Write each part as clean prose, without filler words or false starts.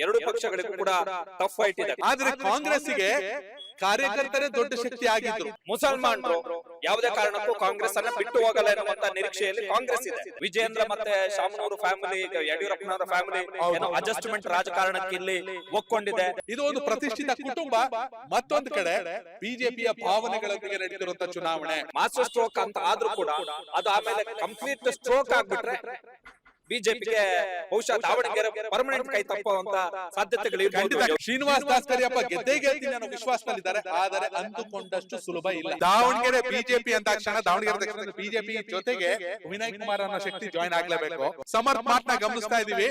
ಎರಡು ಪಕ್ಷಗಳಿಗೂ ಕೂಡ tough fight ಇದೆ. ಆದ್ರೆ ಕಾಂಗ್ರೆಸ್ಸಿಗೆ ಕಾರ್ಯಕರ್ತರೇ ದೊಡ್ಡ ಶಕ್ತಿ ಆಗಿದ್ರು. ಮುಸಲ್ಮಾನರು ಯಾವುದೇ ಕಾರಣಕ್ಕೂ ಕಾಂಗ್ರೆಸ್ ಅನ್ನ ಬಿಟ್ಟು ಹೋಗಲ್ಲ ಎನ್ನುವಂತ ನಿರೀಕ್ಷೆಯಲ್ಲಿ ಕಾಂಗ್ರೆಸ್ ಇದೆ. ವಿಜೇಂದ್ರ ಮತ್ತೆ ಶಾಮನೂರು ಫ್ಯಾಮಿಲಿ, ಯಡಿಯೂರಪ್ಪನವರ ಫ್ಯಾಮಿಲಿ ಏನೋ ಅಡ್ಜಸ್ಟ್ಮೆಂಟ್ ರಾಜಕಾರಣಕ್ಕೆ ಇಲ್ಲಿ ಒಕ್ಕೊಂಡಿದೆ. ಇದು ಒಂದು ಪ್ರತಿಷ್ಠಿತ ಕುಟುಂಬ. ಮತ್ತೊಂದು ಕಡೆ ಬಿಜೆಪಿಯ ಭಾವನೆಗಳೊಂದಿಗೆ ನಡೆದಿರುವಂತಹ ಚುನಾವಣೆ ಮಾಸ್ಟರ್ ಸ್ಟ್ರೋಕ್ ಅಂತ ಆದ್ರೂ ಕೂಡ ಅದು ಆಮೇಲೆ ಕಂಪ್ಲೀಟ್ ಸ್ಟ್ರೋಕ್ ಆಗ್ಬಿಟ್ರೆ ಬಿಜೆಪಿಗೆ ಬಹುಶಃ ದಾವಣಗೆರೆ ಪರ್ಮನೆಂಟ್ ಕೈ ತಪ್ಪುವಂತ ಸಾಧ್ಯತೆಗಳು ಇರಬಹುದು. ಶ್ರೀನಿವಾಸ್ ದಾಸ್ ಕರಿಯಪ್ಪ ಗೆದ್ದೇ ಗೆಲ್ತೀನಿ ಅನ್ನೋ ವಿಶ್ವಾಸದಲ್ಲಿದ್ದಾರೆ. ಆದರೆ ಅಂದುಕೊಂಡಷ್ಟು ಸುಲಭ ಇಲ್ಲ. ದಾವಣಗೆರೆ ಬಿಜೆಪಿ ಅಂತ ಕ್ಷಣ ದಾವಣಗೆರೆ ಬಿಜೆಪಿ ಜೊತೆಗೆ ವಿನಯ್ ಕುಮಾರ್ ಅನ್ನೋ ಶಕ್ತಿ ಜಾಯಿನ್ ಆಗ್ಲೇಬೇಕು. ಸಮರ್ಥ ಮಾತನ್ನ ಗಮನಿಸ್ತಾ ಇದೀವಿ.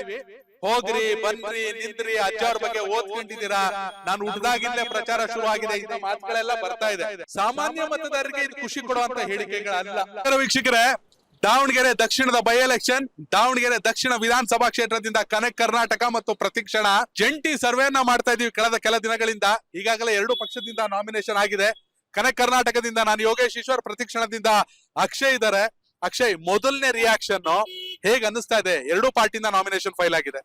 ಹೋಗ್ರಿ ಬನ್ರಿ ನಿಂದ್ರಿ ಅಜ್ಜ ಅವ್ರ ಬಗ್ಗೆ ಓದ್ಕೊಂಡಿದ್ದೀರಾ, ನಾನು ಹುಟ್ಟದಾಗಿಂದಲೇ ಪ್ರಚಾರ ಶುರು ಆಗಿದೆ, ಇಂಥ ಮಾತುಗಳೆಲ್ಲ ಬರ್ತಾ ಇದೆ. ಸಾಮಾನ್ಯ ಮತದಾರರಿಗೆ ಇದು ಖುಷಿ ಕೊಡುವಂತ ಹೇಳಿಕೆಗಳಲ್ಲ. ವೀಕ್ಷಕರೇ, ದಾವಣಗೆರೆ ದಕ್ಷಿಣದ ಬೈ ಎಲೆಕ್ಷನ್, ದಾವಣಗೆರೆ ದಕ್ಷಿಣ ವಿಧಾನಸಭಾ ಕ್ಷೇತ್ರದಿಂದ ಕನೆಕ್ಟ್ ಕರ್ನಾಟಕ ಮತ್ತು ಪ್ರತಿಕ್ಷಣ ಜಂಟಿ ಸರ್ವೆಯನ್ನ ಮಾಡ್ತಾ ಇದೀವಿ ಕಳೆದ ಕೆಲ ದಿನಗಳಿಂದ. ಈಗಾಗಲೇ 2 ಪಕ್ಷದಿಂದ ನಾಮಿನೇಷನ್ ಆಗಿದೆ. ಕನೆಕ್ಟ್ ಕರ್ನಾಟಕದಿಂದ ನಾನು ಯೋಗೇಶ್ ಈಶ್ವರ್, ಪ್ರತಿಕ್ಷಣದಿಂದ ಅಕ್ಷಯ್ ಇದ್ದಾರೆ. ಅಕ್ಷಯ್, ಮೊದಲನೇ ರಿಯಾಕ್ಷನ್ ಹೇಗ್ ಅನ್ನಿಸ್ತಾ ಇದೆ? 2 ಪಾರ್ಟಿಯಿಂದ ನಾಮಿನೇಷನ್ ಫೈಲ್ ಆಗಿದೆ.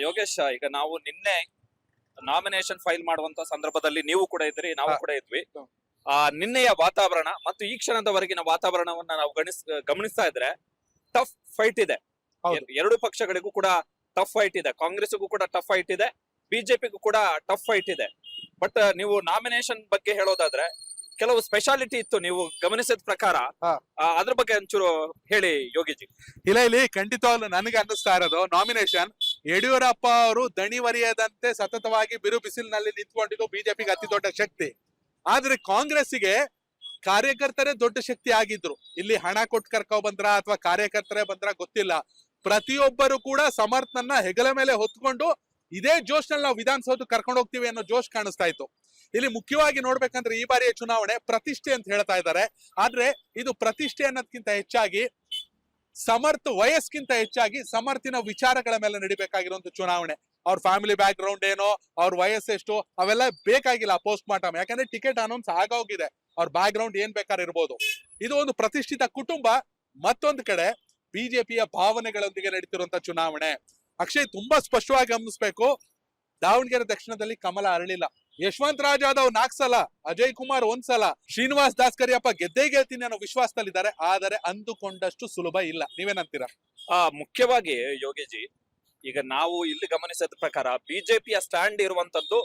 ಯೋಗೇಶ್, ಈಗ ನಾವು ನಿನ್ನೆ ನಾಮಿನೇಷನ್ ಫೈಲ್ ಮಾಡುವಂತ ಸಂದರ್ಭದಲ್ಲಿ ನೀವು ಕೂಡ ಇದ್ರಿ, ನಾವು ಕೂಡ ಇದ್ವಿ. ನಿನ್ನೆಯ ವಾತಾವರಣ ಮತ್ತು ಈ ಕ್ಷಣದವರೆಗಿನ ವಾತಾವರಣವನ್ನ ನಾವು ಗಮನಿಸ್ತಾ ಇದ್ರೆ ಟಫ್ ಫೈಟ್ ಇದೆ. 2 ಪಕ್ಷಗಳಿಗೂ ಕೂಡ ಟಫ್ ಫೈಟ್ ಇದೆ. ಕಾಂಗ್ರೆಸ್ಗೂ ಕೂಡ ಟಫ್ ಫೈಟ್ ಇದೆ, ಬಿಜೆಪಿಗೂ ಕೂಡ ಟಫ್ ಫೈಟ್ ಇದೆ. ಬಟ್ ನೀವು ನಾಮಿನೇಷನ್ ಬಗ್ಗೆ ಹೇಳೋದಾದ್ರೆ ಕೆಲವು ಸ್ಪೆಷಾಲಿಟಿ ಇತ್ತು, ನೀವು ಗಮನಿಸಿದ ಪ್ರಕಾರ. ಅದ್ರ ಬಗ್ಗೆ ಒಂಚೂರು ಹೇಳಿ ಯೋಗಿಜಿ. ಇಲ್ಲಿ ಖಂಡಿತವಾಗ್ಲು ನನಗೆ ಅನ್ನಿಸ್ತಾ ಇರೋದು, ನಾಮಿನೇಷನ್ ಯಡಿಯೂರಪ್ಪ ಅವರು ದಣಿವರಿಯದಂತೆ ಸತತವಾಗಿ ಬಿರು ಬಿಸಿಲಿನಲ್ಲಿ ನಿಂತ್ಕೊಂಡಿದ್ದು ಬಿಜೆಪಿಗೆ ಅತಿ ದೊಡ್ಡ ಶಕ್ತಿ. ಆದ್ರೆ ಕಾಂಗ್ರೆಸ್ಸಿಗೆ ಕಾರ್ಯಕರ್ತರೇ ದೊಡ್ಡ ಶಕ್ತಿ ಆಗಿದ್ರು. ಇಲ್ಲಿ ಹಣ ಕೊಟ್ಟು ಕರ್ಕೊ ಬಂದ್ರ ಅಥವಾ ಕಾರ್ಯಕರ್ತರೇ ಬಂದ್ರ ಗೊತ್ತಿಲ್ಲ, ಪ್ರತಿಯೊಬ್ಬರು ಕೂಡ ಸಮರ್ಥನನ್ನ ಹೆಗಲ ಮೇಲೆ ಹೊತ್ಕೊಂಡು ಇದೇ ಜೋಶ್ ನಲ್ಲಿ ನಾವು ವಿಧಾನಸೌಧ ಕರ್ಕೊಂಡು ಹೋಗ್ತೀವಿ ಅನ್ನೋ ಜೋಶ್ ಕಾಣಿಸ್ತಾ ಇತ್ತು. ಇಲ್ಲಿ ಮುಖ್ಯವಾಗಿ ನೋಡ್ಬೇಕಂದ್ರೆ ಈ ಬಾರಿಯ ಚುನಾವಣೆ ಪ್ರತಿಷ್ಠೆ ಅಂತ ಹೇಳ್ತಾ ಇದ್ದಾರೆ. ಆದ್ರೆ ಇದು ಪ್ರತಿಷ್ಠೆ ಅನ್ನೋದಕ್ಕಿಂತ ಹೆಚ್ಚಾಗಿ ಸಮರ್ಥ ವಯಸ್ಸಿಗಿಂತ ಹೆಚ್ಚಾಗಿ ಸಮರ್ಥಿನ ವಿಚಾರಗಳ ಮೇಲೆ ನಡಿಬೇಕಾಗಿರುವಂತ ಚುನಾವಣೆ. ಅವ್ರ ಫ್ಯಾಮಿಲಿ ಬ್ಯಾಕ್ ಗ್ರೌಂಡ್ ಏನೋ, ಅವ್ರ ವಯಸ್ಸೆಷ್ಟು, ಅವೆಲ್ಲ ಬೇಕಾಗಿಲ್ಲ ಪೋಸ್ಟ್ ಮಾರ್ಟಮ್. ಯಾಕಂದ್ರೆ ಟಿಕೆಟ್ ಅನೌನ್ಸ್ ಆಗೋಗಿದೆ, ಅವ್ರ ಬ್ಯಾಕ್ ಗ್ರೌಂಡ್ ಏನ್ ಬೇಕಾದ್ರೆ ಇರ್ಬೋದು. ಇದು ಒಂದು ಪ್ರತಿಷ್ಠಿತ ಕುಟುಂಬ. ಮತ್ತೊಂದು ಕಡೆ ಬಿಜೆಪಿಯ ಭಾವನೆಗಳೊಂದಿಗೆ ನಡೀತಿರುವಂತ ಚುನಾವಣೆ. ಅಕ್ಷಯ್, ತುಂಬಾ ಸ್ಪಷ್ಟವಾಗಿ ಗಮನಿಸ್ಬೇಕು, ದಾವಣಗೆರೆ ದಕ್ಷಿಣದಲ್ಲಿ ಕಮಲ ಅರಳಿಲ್ಲ. ಯಶವಂತ ರಾಜ್ ಯಾದವ್ 4 ಸಲ, ಅಜಯ್ ಕುಮಾರ್ 1 ಸಲ, ಶ್ರೀನಿವಾಸ್ ದಾಸ್ ಕರಿಯಪ್ಪ ಗೆದ್ದೇ ಗೆಲ್ತೀನಿ ಅನ್ನೋ ವಿಶ್ವಾಸದಲ್ಲಿದ್ದಾರೆ. ಆದರೆ ಅಂದುಕೊಂಡಷ್ಟು ಸುಲಭ ಇಲ್ಲ. ನೀವೇನಂತೀರಾ? ಮುಖ್ಯವಾಗಿ ಯೋಗಿಜಿ, ಈಗ ನಾವು ಇಲ್ಲಿ ಗಮನಿಸಿದ ಪ್ರಕಾರ ಬಿಜೆಪಿಯ ಸ್ಟ್ಯಾಂಡ್ ಇರುವಂತದ್ದು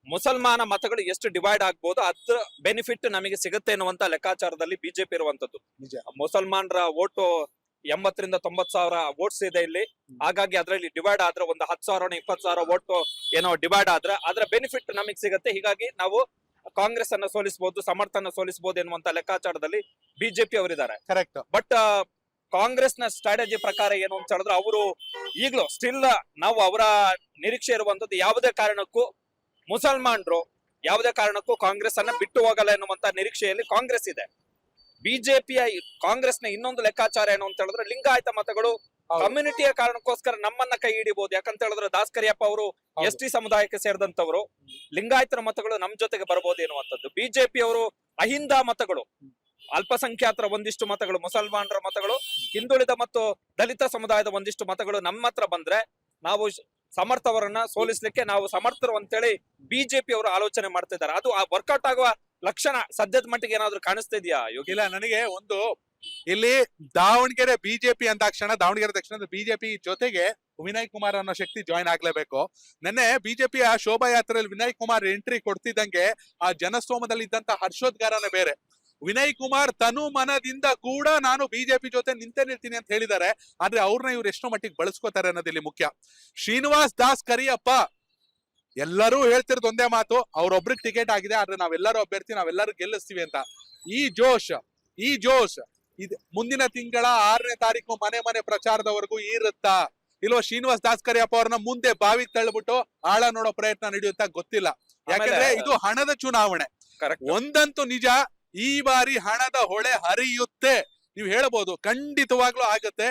ಮುಸಲ್ಮಾನ ಮತಗಳು ಎಷ್ಟು ಡಿವೈಡ್ ಆಗ್ಬಹುದು ಅದ್ರ ಬೆನಿಫಿಟ್ ನಮಗೆ ಸಿಗುತ್ತೆ ಅನ್ನುವಂತ ಲೆಕ್ಕಾಚಾರದಲ್ಲಿ ಬಿಜೆಪಿ ಇರುವಂತದ್ದು. ಮುಸಲ್ಮಾನರ ಓಟು 80 ರಿಂದ 90 ಸಾವಿರ ವೋಟ್ಸ್ ಇದೆ ಇಲ್ಲಿ. ಹಾಗಾಗಿ ಅದರಲ್ಲಿ ಡಿವೈಡ್ ಆದ್ರೆ ಒಂದು 10,000 20,000 ಓಟು ಏನೋ ಡಿವೈಡ್ ಆದ್ರೆ ಅದರ ಬೆನಿಫಿಟ್ ನಮಗೆ ಸಿಗುತ್ತೆ. ಹೀಗಾಗಿ ನಾವು ಕಾಂಗ್ರೆಸ್ ಅನ್ನ ಸೋಲಿಸಬಹುದು, ಸಮರ್ಥನ ಸೋಲಿಸಬಹುದು ಎನ್ನುವಂತ ಲೆಕ್ಕಾಚಾರದಲ್ಲಿ ಬಿಜೆಪಿ ಅವರಿದ್ದಾರೆ. ಕರೆಕ್ಟ್. ಬಟ್ ಕಾಂಗ್ರೆಸ್ ನ ಸ್ಟ್ರಾಟಜಿ ಪ್ರಕಾರ ಏನು ಅಂತ ಹೇಳಿದ್ರೆ, ಅವರು ಈಗಲೂ ಸ್ಟಿಲ್ ನಾವು ಅವರ ನಿರೀಕ್ಷೆ ಇರುವಂತದ್ದು ಯಾವುದೇ ಕಾರಣಕ್ಕೂ ಮುಸಲ್ಮಾನರು ಯಾವುದೇ ಕಾರಣಕ್ಕೂ ಕಾಂಗ್ರೆಸ್ ಅನ್ನ ಬಿಟ್ಟು ಹೋಗಲ್ಲ ಎನ್ನುವಂತ ನಿರೀಕ್ಷೆಯಲ್ಲಿ ಕಾಂಗ್ರೆಸ್ ಇದೆ. ಬಿಜೆಪಿಯ ಕಾಂಗ್ರೆಸ್ನ ಇನ್ನೊಂದು ಲೆಕ್ಕಾಚಾರ ಏನು ಅಂತ ಹೇಳಿದ್ರೆ, ಲಿಂಗಾಯತ ಮತಗಳು ಕಮ್ಯುನಿಟಿಯ ಕಾರಣಕ್ಕೋಸ್ಕರ ನಮ್ಮನ್ನ ಕೈ ಹಿಡಿಬಹುದು. ಯಾಕಂತ ಹೇಳಿದ್ರೆ ದಾಸ್ ಕರಿಯಪ್ಪ ಅವರು ST ಸಮುದಾಯಕ್ಕೆ ಸೇರಿದಂತವರು, ಲಿಂಗಾಯತರ ಮತಗಳು ನಮ್ ಜೊತೆಗೆ ಬರಬಹುದು ಎನ್ನುವಂಥದ್ದು. ಬಿಜೆಪಿ ಅವರು ಅಹಿಂದ ಮತಗಳು, ಅಲ್ಪಸಂಖ್ಯಾತರ ಒಂದಿಷ್ಟು ಮತಗಳು, ಮುಸಲ್ಮಾನರ ಮತಗಳು, ಹಿಂದುಳಿದ ಮತ್ತು ದಲಿತ ಸಮುದಾಯದ ಒಂದಿಷ್ಟು ಮತಗಳು ನಮ್ಮ ಹತ್ರ ಬಂದ್ರೆ ನಾವು ಸಮರ್ಥವರನ್ನ ಸೋಲಿಸ್ಲಿಕ್ಕೆ ನಾವು ಸಮರ್ಥರು ಅಂತೇಳಿ ಬಿಜೆಪಿ ಅವರು ಆಲೋಚನೆ ಮಾಡ್ತಿದ್ದಾರೆ. ಅದು ವರ್ಕೌಟ್ ಆಗುವ ಲಕ್ಷಣ ಸದ್ಯದ ಮಟ್ಟಿಗೆ ಏನಾದ್ರು ಕಾಣಿಸ್ತಾ ಇದೆಯಾ? ಇಲ್ಲ, ನನಗೆ ಒಂದು ಇಲ್ಲಿ ದಾವಣಗೆರೆ ಬಿಜೆಪಿ ಅಂತ ಕ್ಷಣ ದಾವಣಗೆರೆ ದಕ್ಷಿಣದ ಬಿಜೆಪಿ ಜೊತೆಗೆ ವಿನಯ್ ಕುಮಾರ್ ಅನ್ನೋ ಶಕ್ತಿ ಜಾಯಿನ್ ಆಗ್ಲೇಬೇಕು. ನಿನ್ನೆ ಬಿಜೆಪಿಯ ಶೋಭಾಯಾತ್ರೆಯಲ್ಲಿ ವಿನಯ್ ಕುಮಾರ್ ಎಂಟ್ರಿ ಕೊಡ್ತಿದ್ದಂಗೆ ಆ ಜನಸ್ತೋಮದಲ್ಲಿ ಇದ್ದಂತ ಹರ್ಷೋದ್ಗಾರನೇ ಬೇರೆ. ವಿನಯ್ ಕುಮಾರ್ ತನು ಮನದಿಂದ ಕೂಡ ನಾನು ಬಿಜೆಪಿ ಜೊತೆ ನಿಂತೇ ನಿಲ್ತೀನಿ ಅಂತ ಹೇಳಿದ್ದಾರೆ. ಆದ್ರೆ ಅವ್ರನ್ನ ಇವ್ರು ಎಷ್ಟು ಮಟ್ಟಿಗೆ ಬಳಸ್ಕೋತಾರೆ ಅನ್ನೋದಿಲ್ಲಿ ಮುಖ್ಯ. ಶ್ರೀನಿವಾಸ್ ದಾಸ್ ಕರಿಯಪ್ಪ ಎಲ್ಲರೂ ಹೇಳ್ತಿರೋದು ಒಂದೇ ಮಾತು, ಅವ್ರೊಬ್ರಿಗೆ ಟಿಕೆಟ್ ಆಗಿದೆ, ಆದ್ರೆ ನಾವೆಲ್ಲರೂ ಅಭ್ಯರ್ಥಿ, ನಾವೆಲ್ಲರೂ ಗೆಲ್ಲಿಸ್ತೀವಿ ಅಂತ. ಈ ಜೋಶ್ ಇದು ಮುಂದಿನ ತಿಂಗಳ 6ನೇ ತಾರೀಕು ಮನೆ ಪ್ರಚಾರದವರೆಗೂ ಇರುತ್ತಾ ಇಲ್ವಾ? ಶ್ರೀನಿವಾಸ್ ದಾಸ್ ಕರಿಯಪ್ಪ ಅವ್ರನ್ನ ಮುಂದೆ ಬಾವಿಗೆ ತಳ್ಳಿಬಿಟ್ಟು ಆಳ ನೋಡೋ ಪ್ರಯತ್ನ ನಡೆಯುತ್ತಾ ಗೊತ್ತಿಲ್ಲ. ಯಾಕಂದ್ರೆ ಇದು ಹಣದ ಚುನಾವಣೆ. ಒಂದಂತೂ ನಿಜ, ಈ ಬಾರಿ ಹಣದ ಹೊಳೆ ಹರಿಯುತ್ತೆ. ನೀವು ಹೇಳಬಹುದು, ಖಂಡಿತವಾಗ್ಲೂ ಆಗುತ್ತೆ.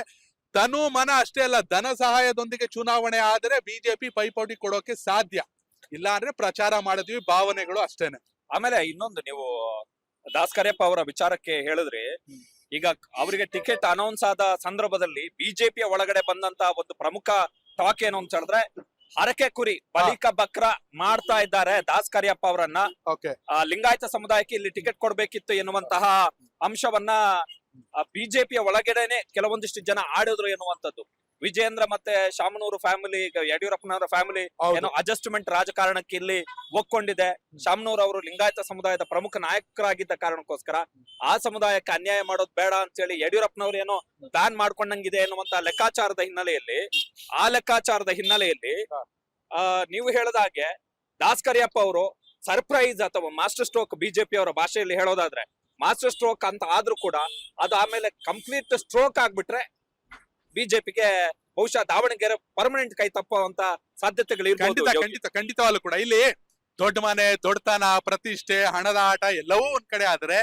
ತನು ಮನ ಅಷ್ಟೇ ಅಲ್ಲ, ಧನ ಸಹಾಯದೊಂದಿಗೆ ಚುನಾವಣೆ ಆದರೆ ಬಿಜೆಪಿ ಪೈಪೋಟಿ ಕೊಡೋಕೆ ಸಾಧ್ಯ. ಇಲ್ಲ ಅಂದ್ರೆ ಪ್ರಚಾರ ಮಾಡಿದ್ವಿ, ಭಾವನೆಗಳು ಅಷ್ಟೇನೆ. ಆಮೇಲೆ ಇನ್ನೊಂದು, ನೀವು ದಾಸ್ ಕರಿಯಪ್ಪ ಅವರ ವಿಚಾರಕ್ಕೆ ಹೇಳಿದ್ರಿ, ಈಗ ಅವರಿಗೆ ಟಿಕೆಟ್ ಅನೌನ್ಸ್ ಆದ ಸಂದರ್ಭದಲ್ಲಿ ಬಿಜೆಪಿಯ ಒಳಗಡೆ ಬಂದಂತ ಒಂದು ಪ್ರಮುಖ ಟಾಕ್ ಏನು ಅಂತ ಹೇಳಿದ್ರೆ, ಹರಕೆ ಕುರಿ ಬಲಿಕ ಬಕ್ರ ಮಾಡ್ತಾ ಇದ್ದಾರೆ ದಾಸ್ ಕರಿಯಪ್ಪ ಅವರನ್ನ. ಓಕೆ, ಲಿಂಗಾಯತ ಸಮುದಾಯಕ್ಕೆ ಇಲ್ಲಿ ಟಿಕೆಟ್ ಕೊಡ್ಬೇಕಿತ್ತು ಎನ್ನುವಂತಹ ಅಂಶವನ್ನ ಬಿಜೆಪಿಯ ಒಳಗಡೆನೆ ಕೆಲವೊಂದಿಷ್ಟು ಜನ ಆಡಿದ್ರು ಎನ್ನುವಂಥದ್ದು. ವಿಜೇಂದ್ರ ಮತ್ತೆ ಶಾಮನೂರು ಫ್ಯಾಮಿಲಿ, ಯಡಿಯೂರಪ್ಪನವರ ಫ್ಯಾಮಿಲಿ ಏನೋ ಅಡ್ಜಸ್ಟ್ಮೆಂಟ್ ರಾಜಕಾರಣಕ್ಕೆ ಇಲ್ಲಿ ಒಕ್ಕೊಂಡಿದೆ. ಶಾಮನೂರ್ ಅವರು ಲಿಂಗಾಯತ ಸಮುದಾಯದ ಪ್ರಮುಖ ನಾಯಕರಾಗಿದ್ದ ಕಾರಣಕ್ಕೋಸ್ಕರ ಆ ಸಮುದಾಯಕ್ಕೆ ಅನ್ಯಾಯ ಮಾಡೋದು ಬೇಡ ಅಂತ ಹೇಳಿ ಯಡಿಯೂರಪ್ಪನವ್ರು ಏನೋ ಪ್ಲಾನ್ ಮಾಡ್ಕೊಂಡಂಗಿದೆ ಎನ್ನುವಂತ ಲೆಕ್ಕಾಚಾರದ ಹಿನ್ನೆಲೆಯಲ್ಲಿ ನೀವು ಹೇಳಿದ ಹಾಗೆ ದಾಸ್ ಕರಿಯಪ್ಪ ಅವರು ಸರ್ಪ್ರೈಸ್ ಅಥವಾ ಮಾಸ್ಟರ್ ಸ್ಟ್ರೋಕ್, ಬಿಜೆಪಿ ಅವರ ಭಾಷೆಯಲ್ಲಿ ಹೇಳೋದಾದ್ರೆ ಮಾಸ್ಟರ್ ಸ್ಟ್ರೋಕ್ ಅಂತ ಆದ್ರೂ ಕೂಡ ಅದು ಆಮೇಲೆ ಕಂಪ್ಲೀಟ್ ಸ್ಟ್ರೋಕ್ ಆಗ್ಬಿಟ್ರೆ ಬಿಜೆಪಿಗೆ ಬಹುಶಃ ದಾವಣಗೆರೆ ಪರ್ಮನೆಂಟ್ ಕೈ ತಪ್ಪುವಂತ ಸಾಧ್ಯತೆಗಳು ಖಂಡಿತವಾಗ್ಲೂ ಕೂಡ ಇಲ್ಲಿ ದೊಡ್ಡ ಮನೆ, ದೊಡ್ಡತನ, ಪ್ರತಿಷ್ಠೆ, ಹಣದ ಆಟ ಎಲ್ಲವೂ ಒಂದ್ ಕಡೆ ಆದ್ರೆ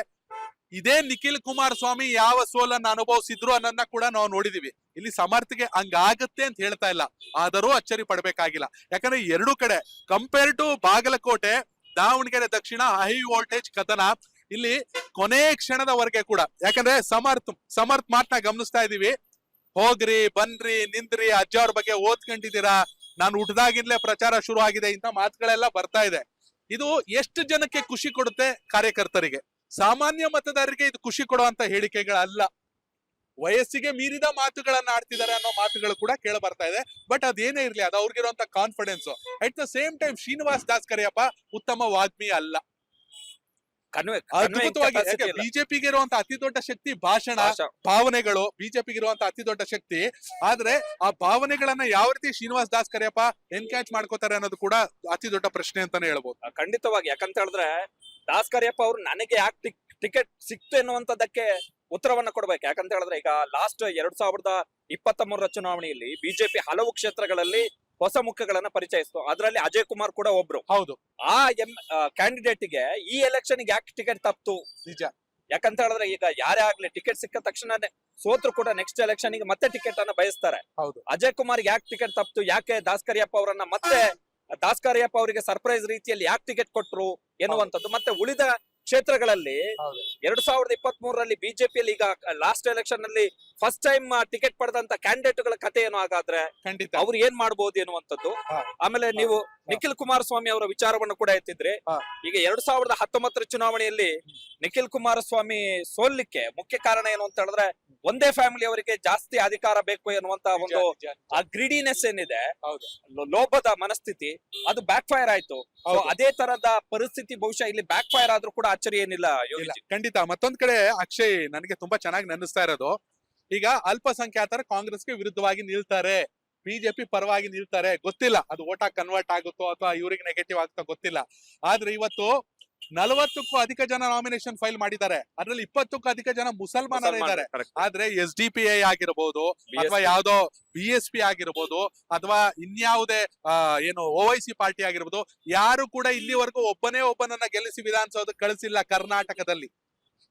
ಇದೇ ನಿಖಿಲ್ ಕುಮಾರಸ್ವಾಮಿ ಯಾವ ಸೋಲನ್ನ ಅನುಭವಿಸಿದ್ರು ಅನ್ನೋದನ್ನ ಕೂಡ ನಾವು ನೋಡಿದೀವಿ. ಇಲ್ಲಿ ಸಮರ್ಥಿಗೆ ಹಂಗಾಗತ್ತೆ ಅಂತ ಹೇಳ್ತಾ ಇಲ್ಲ, ಆದರೂ ಅಚ್ಚರಿ ಪಡ್ಬೇಕಾಗಿಲ್ಲ. ಯಾಕಂದ್ರೆ ಎರಡು ಕಡೆ compare to Bagalkot, Davanagere Dakshina high voltage ಕದನ ಇಲ್ಲಿ ಕೊನೆ ಕ್ಷಣದವರೆಗೆ ಕೂಡ. ಯಾಕಂದ್ರೆ ಸಮರ್ಥ್ ಮಾತನ್ನ ಗಮನಿಸ್ತಾ ಇದೀವಿ. ಹೋಗ್ರಿ, ಬನ್ರಿ, ನಿಂದ್ರಿ, ಅಜ್ಜ ಅವ್ರ ಬಗ್ಗೆ ಓದ್ಕೊಂಡಿದ್ದೀರಾ, ನಾನು ಹುಟ್ಟದಾಗಿಂದಲೇ ಪ್ರಚಾರ ಶುರು ಆಗಿದೆ, ಇಂತ ಮಾತುಗಳೆಲ್ಲ ಬರ್ತಾ ಇದೆ. ಇದು ಎಷ್ಟು ಜನಕ್ಕೆ ಖುಷಿ ಕೊಡುತ್ತೆ? ಕಾರ್ಯಕರ್ತರಿಗೆ, ಸಾಮಾನ್ಯ ಮತದಾರರಿಗೆ ಇದು ಖುಷಿ ಕೊಡುವಂತ ಹೇಳಿಕೆಗಳಲ್ಲ. ವಯಸ್ಸಿಗೆ ಮೀರಿದ ಮಾತುಗಳನ್ನ ಆಡ್ತಿದ್ದಾರೆ ಅನ್ನೋ ಮಾತುಗಳು ಕೂಡ ಕೇಳ ಬರ್ತಾ ಇದೆ. ಬಟ್ ಅದೇನೇ ಇರ್ಲಿ, ಅದು ಅವ್ರಿಗಿರುವಂತ confidence. At the same time Srinivas Das Kariyappa ಉತ್ತಮ ವಾಗ್ಮಿ ಅಲ್ಲ. ಅದ್ಭುತವಾಗಿ ಬಿಜೆಪಿಗೆ ಇರುವಂತ ಅತಿ ದೊಡ್ಡ ಶಕ್ತಿ ಭಾಷಣ, ಭಾವನೆಗಳು ಬಿಜೆಪಿಗೆ ಇರುವಂತ ಅತಿ ದೊಡ್ಡ ಶಕ್ತಿ. ಆದ್ರೆ ಆ ಭಾವನೆಗಳನ್ನ ಯಾವ ರೀತಿ ಶ್ರೀನಿವಾಸ್ ದಾಸ್ ಕರಿಯಪ್ಪ ಎನ್ಕ್ಯಾಚ್ ಮಾಡ್ಕೋತಾರೆ ಅನ್ನೋದು ಕೂಡ ಅತಿ ದೊಡ್ಡ ಪ್ರಶ್ನೆ ಅಂತಾನೆ ಹೇಳ್ಬೋದು. ಖಂಡಿತವಾಗಿ. ಯಾಕಂತ ಹೇಳಿದ್ರೆ ದಾಸ್ ಕರಿಯಪ್ಪ ಅವರು ನನಗೆ ಯಾಕೆ ಟಿಕೆಟ್ ಸಿಕ್ತು ಎನ್ನುವಂತದಕ್ಕೆ ಉತ್ತರವನ್ನ ಕೊಡ್ಬೇಕು. ಯಾಕಂತ ಹೇಳಿದ್ರೆ ಈಗ ಲಾಸ್ಟ್ 2023 ಚುನಾವಣೆಯಲ್ಲಿ ಬಿಜೆಪಿ ಹಲವು ಕ್ಷೇತ್ರಗಳಲ್ಲಿ ಹೊಸ ಮುಖಗಳನ್ನ ಪರಿಚಯಿಸಿತು. ಅದರಲ್ಲಿ ಅಜಯ್ ಕುಮಾರ್ ಕೂಡ ಒಬ್ರು. ಹೌದು. ಆ ಕ್ಯಾಂಡಿಡೇಟ್ ಗೆ ಈ ಎಲೆಕ್ಷನ್ ಯಾಕೆ ಟಿಕೆಟ್ ತಪ್ತು? ನಿಜ. ಯಾಕಂತ ಹೇಳಿದ್ರೆ ಈಗ ಯಾರೇ ಆಗ್ಲಿ ಟಿಕೆಟ್ ಸಿಕ್ಕ ತಕ್ಷಣ ಸೋತ್ರು ಕೂಡ ನೆಕ್ಸ್ಟ್ ಎಲೆಕ್ಷನ್ ಗೆ ಮತ್ತೆ ಟಿಕೆಟ್ ಅನ್ನ ಬಯಸ್ತಾರೆ. ಹೌದು. ಅಜಯ್ ಕುಮಾರ್ ಯಾಕೆ ಟಿಕೆಟ್ ತಪ್ತು? ಯಾಕೆ ದಾಸ್ ಕರಿಯಪ್ಪ ಅವರನ್ನ ಮತ್ತೆ ದಾಸ್ ಕರಿಯಪ್ಪ ಅವರಿಗೆ ಸರ್ಪ್ರೈಸ್ ರೀತಿಯಲ್ಲಿ ಯಾಕೆ ಟಿಕೆಟ್ ಕೊಟ್ರು ಎನ್ನುವಂಥದ್ದು. ಮತ್ತೆ ಉಳಿದ ಕ್ಷೇತ್ರಗಳಲ್ಲಿ 2023ರಲ್ಲಿ ಬಿಜೆಪಿಯಲ್ಲಿ ಈಗ ಲಾಸ್ಟ್ ಎಲೆಕ್ಷನ್ ನಲ್ಲಿ ಫಸ್ಟ್ ಟೈಮ್ ಟಿಕೆಟ್ ಪಡೆದಂತ ಕ್ಯಾಂಡಿಡೇಟ್ಗಳ ಕಥೆ ಏನು ಹಾಗಾದ್ರೆ ಖಂಡಿತ ಅವ್ರು ಏನ್ ಮಾಡಬಹುದು ಎನ್ನುವಂಥದ್ದು. ಆಮೇಲೆ ನೀವು ನಿಖಿಲ್ ಕುಮಾರಸ್ವಾಮಿ ಅವರ ವಿಚಾರವನ್ನು ಕೂಡ ಎತ್ತಿದ್ರೆ, ಈಗ 2019 ಚುನಾವಣೆಯಲ್ಲಿ ನಿಖಿಲ್ ಕುಮಾರಸ್ವಾಮಿ ಸೋಲಿಕ್ಕೆ ಮುಖ್ಯ ಕಾರಣ ಏನು ಅಂತ ಹೇಳಿದ್ರೆ ಒಂದೇ ಫ್ಯಾಮಿಲಿ ಅವರಿಗೆ ಜಾಸ್ತಿ ಅಧಿಕಾರ ಬೇಕು ಎನ್ನುವಂತ ಒಂದು ಆ ಗ್ರೀಡಿನೆಸ್ ಏನಿದೆ, ಲೋಭದ ಮನಸ್ಥಿತಿ, ಅದು ಬ್ಯಾಕ್ ಫೈರ್ ಆಯ್ತು. ಅದೇ ತರದ ಪರಿಸ್ಥಿತಿ ಬಹುಶಃ ಇಲ್ಲಿ ಬ್ಯಾಕ್ ಫೈರ್ ಆದ್ರೂ ಕೂಡ ಅಚ್ಚರಿ ಏನಿಲ್ಲ. ಖಂಡಿತ. ಮತ್ತೊಂದ್ ಕಡೆ ಅಕ್ಷಯ್, ನನಗೆ ತುಂಬಾ ಚೆನ್ನಾಗಿ ನೆನೆಸ್ತಾ ಇರೋದು, ಈಗ ಅಲ್ಪಸಂಖ್ಯಾತರ ಕಾಂಗ್ರೆಸ್ಗೆ ವಿರುದ್ಧವಾಗಿ ನಿಲ್ತಾರೆ, ಬಿಜೆಪಿ ಪರವಾಗಿ ನಿಲ್ತಾರೆ. ಗೊತ್ತಿಲ್ಲ ಅದು ಓಟ್ ಆಗಿ ಕನ್ವರ್ಟ್ ಆಗುತ್ತೋ ಅಥವಾ ಇವ್ರಿಗೆ ನೆಗೆಟಿವ್ ಆಗ್ತಾ ಗೊತ್ತಿಲ್ಲ. ಆದ್ರೆ ಇವತ್ತು 40ಕ್ಕೂ ಅಧಿಕ ಜನ ನಾಮಿನೇಷನ್ ಫೈಲ್ ಮಾಡಿದ್ದಾರೆ. ಅದ್ರಲ್ಲಿ 20ಕ್ಕೂ ಅಧಿಕ ಜನ ಮುಸಲ್ಮಾನರಿದ್ದಾರೆ. ಆದ್ರೆ SDPI ಆಗಿರ್ಬೋದು ಅಥವಾ ಯಾವ್ದೋ BSP ಆಗಿರ್ಬೋದು ಅಥವಾ ಇನ್ಯಾವುದೇ ಏನು OIC ಪಾರ್ಟಿ ಆಗಿರ್ಬೋದು, ಯಾರು ಕೂಡ ಇಲ್ಲಿವರೆಗೂ ಒಬ್ಬನನ್ನ ಗೆಲ್ಲಿಸಿ ವಿಧಾನಸೌಧಕ್ಕೆ ಕಳಿಸಿಲ್ಲ ಕರ್ನಾಟಕದಲ್ಲಿ.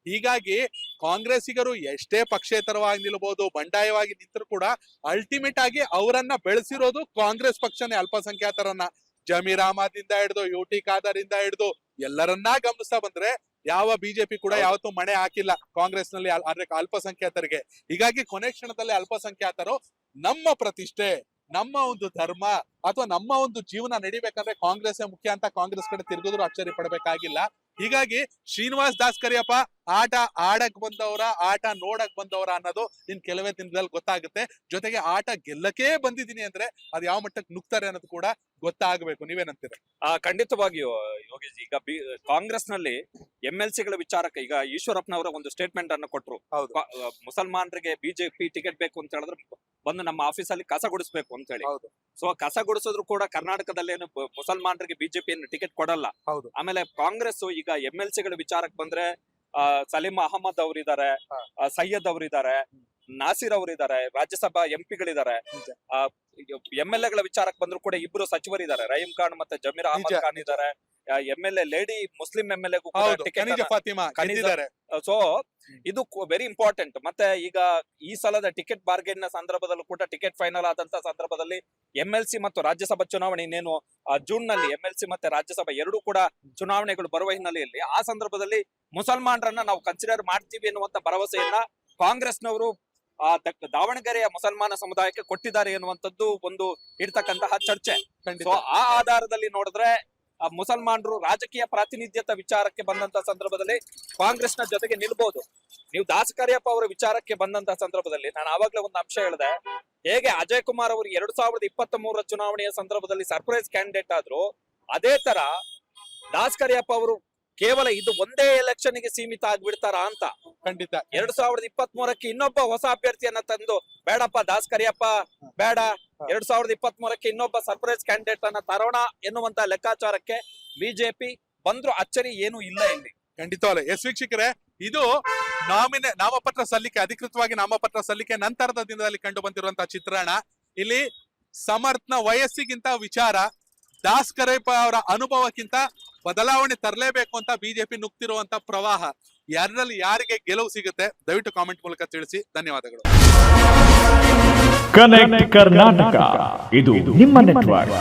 ಹೀಗಾಗಿ ಕಾಂಗ್ರೆಸ್ಸಿಗರು ಎಷ್ಟೇ ಪಕ್ಷೇತರವಾಗಿ ನಿಲ್ಬಹುದು, ಬಂಡಾಯವಾಗಿ ನಿಂತರೂ ಕೂಡ ಅಲ್ಟಿಮೇಟ್ ಆಗಿ ಅವರನ್ನ ಬೆಳೆಸಿರೋದು ಕಾಂಗ್ರೆಸ್ ಪಕ್ಷನೇ. ಅಲ್ಪಸಂಖ್ಯಾತರನ್ನ ಜಮೀರ್ ಅಹಮದ್ ಇಂದ ಹಿಡಿದು UT ಖಾದರ್ ಇಂದ ಹಿಡಿದು ಎಲ್ಲರನ್ನ ಗಮನಿಸ್ತಾ ಬಂದ್ರೆ ಯಾವ ಬಿಜೆಪಿ ಕೂಡ ಯಾವತ್ತೂ ಮಣೆ ಹಾಕಿಲ್ಲ ಕಾಂಗ್ರೆಸ್ ನಲ್ಲಿ ಅಲ್ಪಸಂಖ್ಯಾತರಿಗೆ. ಹೀಗಾಗಿ ಕೊನೆ ಕ್ಷಣದಲ್ಲಿ ಅಲ್ಪಸಂಖ್ಯಾತರು ನಮ್ಮ ಪ್ರತಿಷ್ಠೆ, ನಮ್ಮ ಒಂದು ಧರ್ಮ ಅಥವಾ ನಮ್ಮ ಒಂದು ಜೀವನ ನಡಿಬೇಕಂದ್ರೆ ಕಾಂಗ್ರೆಸ್ ಮುಖ್ಯ ಅಂತ ಕಾಂಗ್ರೆಸ್ ಕಡೆ ತಿರುಗಿದ್ರು ಅಚ್ಚರಿ ಪಡಬೇಕಾಗಿಲ್ಲ. ಹೀಗಾಗಿ ಶ್ರೀನಿವಾಸ್ ದಾಸ್ ಕರಿಯಪ್ಪ ಆಟ ಆಡಕ್ ಬಂದವರ, ಆಟ ನೋಡಕ್ ಬಂದವರ ಅನ್ನೋದು ಇನ್ ಕೆಲವೇ ದಿನದಲ್ಲಿ ಗೊತ್ತಾಗುತ್ತೆ. ಜೊತೆಗೆ ಆಟ ಗೆಲ್ಲಕ್ಕೆ ಬಂದಿದ್ದೀನಿ ಅಂದ್ರೆ ಅದು ಯಾವ ಮಟ್ಟಕ್ಕೆ ನುಗ್ತಾರೆ ಅನ್ನೋದು ಕೂಡ ಗೊತ್ತಾಗಬೇಕು. ನೀವೇನಂತೀರ? ಖಂಡಿತವಾಗಿಯೂ ಯೋಗೇಶ್. ಈಗ ಕಾಂಗ್ರೆಸ್ ನಲ್ಲಿ MLC ಗಳ ವಿಚಾರಕ್ಕೆ ಈಗ ಈಶ್ವರಪ್ಪನವರ ಒಂದು ಸ್ಟೇಟ್ಮೆಂಟ್ ಅನ್ನು ಕೊಟ್ರು. ಮುಸಲ್ಮಾನರಿಗೆ ಬಿಜೆಪಿ ಟಿಕೆಟ್ ಬೇಕು ಅಂತ ಹೇಳಿದ್ರೆ ಬಂದು ನಮ್ಮ ಆಫೀಸ್ ಅಲ್ಲಿ ಕಸ ಗುಡಿಸ್ಬೇಕು ಅಂತ ಹೇಳಿ. ಸೊ ಕಸ ಗುಡಿಸಿದ್ರು ಕೂಡ ಕರ್ನಾಟಕದಲ್ಲಿ ಏನು ಮುಸಲ್ಮಾನರಿಗೆ ಬಿಜೆಪಿ ಟಿಕೆಟ್ ಕೊಡಲ್ಲ. ಆಮೇಲೆ ಕಾಂಗ್ರೆಸ್ ಈಗ MLC ಗಳ ವಿಚಾರಕ್ಕೆ ಬಂದ್ರೆ ಸಲೀಂ ಅಹಮದ್ ಅವರಿದ್ದಾರೆ, ಸೈಯದ್ ಅವರಿದ್ದಾರೆ, ನಾಸಿರ್ ಅವರಿದ್ದಾರೆ, ರಾಜ್ಯಸಭಾ MP ಗಳಿದ್ದಾರೆ. MLA ಗಳ ವಿಚಾರಕ್ಕೆ ಬಂದ್ರು ಕೂಡ ಇಬ್ರು ಸಚಿವರಿದ್ದಾರೆ, ರಹೀಂ ಖಾನ್ ಮತ್ತೆ ಜಮೀರ್ ಅಹಮದ್ ಖಾನ್ ಇದ್ದಾರೆ. MLA lady Muslim MLA so ಇದು ವೆರಿ ಇಂಪಾರ್ಟೆಂಟ್. ಮತ್ತೆ ಈಗ ಈ ಸಲದ ಟಿಕೆಟ್ ಬಾರ್ಗೇನ್ ನ ಸಂದರ್ಭದಲ್ಲೂ ಕೂಡ ಟಿಕೆಟ್ ಫೈನಲ್ ಆದಂತ ಸಂದರ್ಭದಲ್ಲಿ MLC ಮತ್ತು ರಾಜ್ಯಸಭಾ ಚುನಾವಣೆ ಇನ್ನೇನು ಜೂನ್ ನಲ್ಲಿ MLC ಮತ್ತೆ ರಾಜ್ಯಸಭಾ ಎರಡೂ ಕೂಡ ಚುನಾವಣೆಗಳು ಬರುವ ಹಿನ್ನೆಲೆಯಲ್ಲಿ ಆ ಸಂದರ್ಭದಲ್ಲಿ ಮುಸಲ್ಮಾನರನ್ನ ನಾವು ಕನ್ಸಿಡರ್ ಮಾಡ್ತೀವಿ ಎನ್ನುವಂತ ಭರವಸೆಯನ್ನ ಕಾಂಗ್ರೆಸ್ನವರು ದಾವಣಗೆರೆಯ ಮುಸಲ್ಮಾನ ಸಮುದಾಯಕ್ಕೆ ಕೊಟ್ಟಿದ್ದಾರೆ ಎನ್ನುವಂಥದ್ದು ಒಂದು ಇರ್ತಕ್ಕಂತಹ ಚರ್ಚೆ. ಖಂಡಿತ. ಸೊ ಆ ಆಧಾರದಲ್ಲಿ ನೋಡಿದ್ರೆ ಆ ಮುಸಲ್ಮಾನರು ರಾಜಕೀಯ ಪ್ರಾತಿನಿಧ್ಯದ ವಿಚಾರಕ್ಕೆ ಬಂದಂತ ಸಂದರ್ಭದಲ್ಲಿ ಕಾಂಗ್ರೆಸ್ನ ಜೊತೆಗೆ ನಿಲ್ಬಹುದು. ನೀವು ದಾಸ್ ಕರಿಯಪ್ಪ ಅವರ ವಿಚಾರಕ್ಕೆ ಬಂದಂತ ಸಂದರ್ಭದಲ್ಲಿ ನಾನು ಆವಾಗ್ಲೇ ಒಂದು ಅಂಶ ಹೇಳಿದೆ, ಹೇಗೆ ಅಜಯ್ ಕುಮಾರ್ ಅವರು 2023 ಚುನಾವಣೆಯ ಸಂದರ್ಭದಲ್ಲಿ ಸರ್ಪ್ರೈಸ್ ಕ್ಯಾಂಡಿಡೇಟ್ ಆದ್ರು, ಅದೇ ತರ ದಾಸ್ ಕರಿಯಪ್ಪ ಅವರು ಕೇವಲ ಇದು ಒಂದೇ ಎಲೆಕ್ಷನ್ ಗೆ ಸೀಮಿತ ಆಗ್ಬಿಡ್ತಾರ ಅಂತ. ಖಂಡಿತ. 2023ಕ್ಕೆ ಇನ್ನೊಬ್ಬ ಹೊಸ ಅಭ್ಯರ್ಥಿಯನ್ನ ತಂದು ಬೇಡಪ್ಪ ದಾಸ್ ಕರಿಯಪ್ಪ ಬೇಡ, 2023ಕ್ಕೆ ಇನ್ನೊಬ್ಬ ಸರ್ಪ್ರೈಸ್ ಕ್ಯಾಂಡಿಡೇಟ್ ಅನ್ನ ತರೋಣ ಎನ್ನುವಂತ ಲೆಕ್ಕಾಚಾರಕ್ಕೆ ಬಿಜೆಪಿ ಬಂದ್ರು ಅಚ್ಚರಿ ಏನು ಇಲ್ಲ ಇಲ್ಲಿ. ಖಂಡಿತವಲ್ಲ. ಎಸ್ ವೀಕ್ಷಕರೇ, ಇದು ನಾಮಪತ್ರ ಸಲ್ಲಿಕೆ, ಅಧಿಕೃತವಾಗಿ ನಾಮಪತ್ರ ಸಲ್ಲಿಕೆ ನಂತರದ ದಿನದಲ್ಲಿ ಕಂಡು ಬಂದಿರುವಂತಹ ಚಿತ್ರಣ. ಇಲ್ಲಿ ಸಮರ್ಥನ ವಯಸ್ಸಿಗಿಂತ ವಿಚಾರ, ದಾಸ್ ಕರಿಯಪ್ಪ ಅವರ ಅನುಭವಕ್ಕಿಂತ ಬದಲಾವಣೆ ತರಲೇಬೇಕು ಅಂತ ಬಿಜೆಪಿ ನುಗ್ತಿರುವಂತ ಪ್ರವಾಹ. ಯಾರಲ್ಲಿ ಯಾರಿಗೆ ಗೆಲುವು ಸಿಗುತ್ತೆ ದಯವಿಟ್ಟು ಕಾಮೆಂಟ್ ಮೂಲಕ ತಿಳಿಸಿ. ಧನ್ಯವಾದಗಳು. ಕನೆಕ್ಟ್ ಕರ್ನಾಟಕ, ಇದು ನಿಮ್ಮ ನೆಟ್ವರ್ಕ್.